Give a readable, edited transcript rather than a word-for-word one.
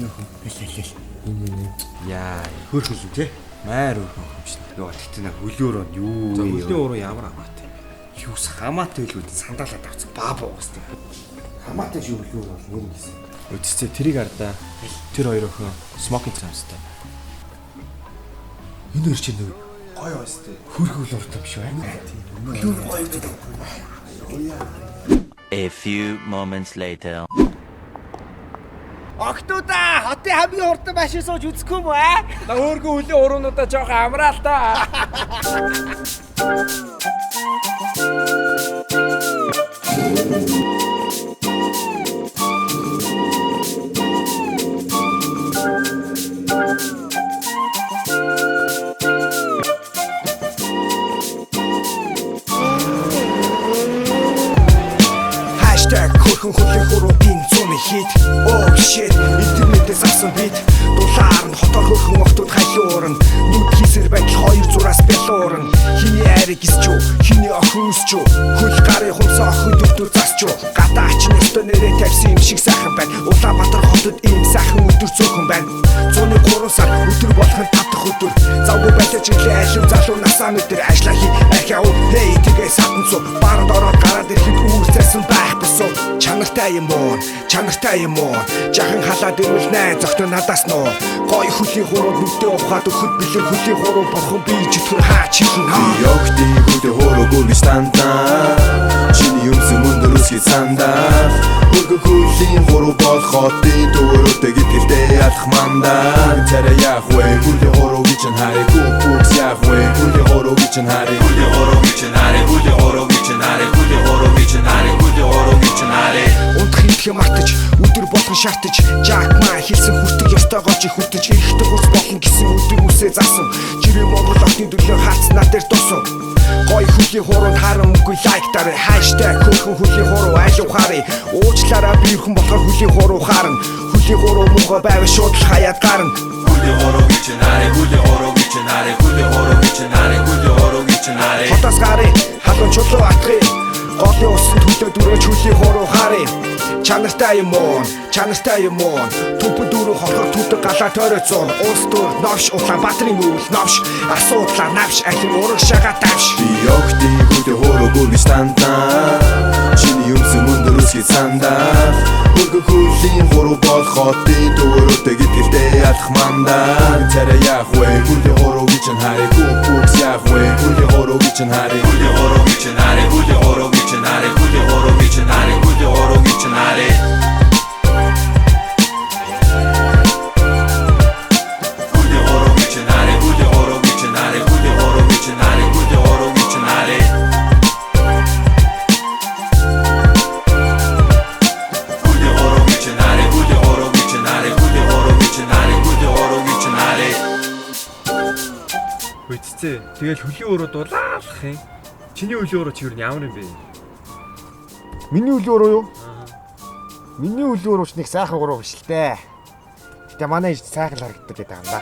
Өнөөхөн хэл. Энэ. Яа, Хөөх хөл үү? маар өргөн хэмжлээ. Йоо тэгтээ нэг хөлөөрөө юу За вэ? хөлийн уруу ямар хамаатай. Юус хамаатай хэлбэл сандаалаад авцсан баабуу уустай. Хамаатай шүү хөлөөр бол нэр гэсэн. Үтцээ тэрийг ардаа. Тэр хоёр охин смокинг цамстай. Энэ хэр чинь нэг Гой уустай. хөрх хөл уртаа биш үү? Хөлөөр гоё гэдэг. A few moments later. Октоуда хотын хамгийн хурдан машин сууж үзэхгүй юм аа? На өөргөө хөлийн уруунуудаа жоохон амраал та. Хөрхөн хөлийн хуруудын зүүн хит. Oh shit, интернетээс авсан бит. Дулаар нь хотоор хөрхөн охтууд хайлуурна. Нүд хийсэр байтал хоёр зураас бялуурна. Хиний айрыг исчүү, хиний охин үсчүү. Хөл гарын хумсаа охин дөтөр засчүү. Гадаач нь өстө нэрээ тавьсан юм шиг сайхан байна. Улаанбаатар хотод ийм сайхан өдөр цөөхөн байна. 103 сар өдөр болох нь 5 дахь өдөр. Завгүй байлаа чиглээ айлуу залуу насаа мэдэр ажиллаа хий. Ахиа уу, хей тэгээ садан цуу. Баранд ороод гараад ирэхэд үүрцсэн байх босоо. Чанартай юм уу? Чанартай юм уу? Жахан халаад ирвэл найз зогтоо надаас нуу. Гой хөлийн хурууд нүдээ ухаад өгөхөд бэлэн хөлийн хуруу бурхан би чөтгөр хаач ирнэ. Йогти хөлийн хуруу гүргэж тантаа. Чиний юмсан өндөр үсгий сандаа. Хөргөн хөлийн хуруу бол хотын төвөрөдөө гитгэлтэй алах мандаа. Тэрэ яах вэ? Хөлийн хуруу гэж хараа гүгс яах вэ? Хөлийн хуруу гэж хараа. Хөлийн хуруу гэж хараа. Хөлийн хуруу гэж хараа. Хөлийн хуруу гэж хараа. Хөлийн хуруу гэж хараа. Унтах идэх мартаж, өдөр болгон шаартаж, Жак Ма хэлсэн хүртэг ёстойгоо чи хүртэж, эрэхтэй хурц болно гэсэн өдөр үсээ заасан. Жирийн Монгол охины төлөө хаацнаа дээр дусан. Гой хөлийн хуруунд харамгүй лайктаарай. #хөрхөн хөлийн хуруу айлуу харъя. Уучлаарай би өрхөн болохоор хөлийн хуруу харна. Хөлийн хуруу муухай байвал шууд л хаяад гарна. Хөлийн хуруу гэж хараа. Хөлийн хуруу гэж хараа. Хөлийн хуруу гэж хараа. Хөлийн хуруу гэж хараа. Хотоос гаръя, халуун чулуу атгая. Голын усан төлөө дөрөөж хөлийн хуруу харъя. Чанартай юм уу? Чанартай юм уу? Түп дөрөв хорхор түдэг галаа тойрооцсон. Уус дөр новш Улаанбаатарын өвөл новш. Асуудлаа навш ахин ураг шагаа давш. Би йогти хөлийн хуруу гүргэж тантаа. Чиний юмсан өндөр үсгий сандаа. Хөргөн хөлийн хуруу бол хотын төвөрөдөө гитгэлтэй алах мандаа. Тэрэ яах вэ? Хөлийн хуруу гэж хараа гүгс яах вэ? Хөлийн хуруу гэж хараа. Хөлийн хуруу гэж хараа. Хөлийн хуруу гэж хараа. Хөлийн хуруу гэж хараа. Хөлийн хуруу гэж хараа. Үтцээ тэгэл хөлийн уруу дулаалах юм. Чиний хөлийн уруу чи юу ямар юм бэ? Миний хөлөөрөө юу? Миний хөлөөрөө ч нэг сайхан гурав биш л дээ. Гэтэ манай ээж сайхан л харагддаг гэдэг юм да.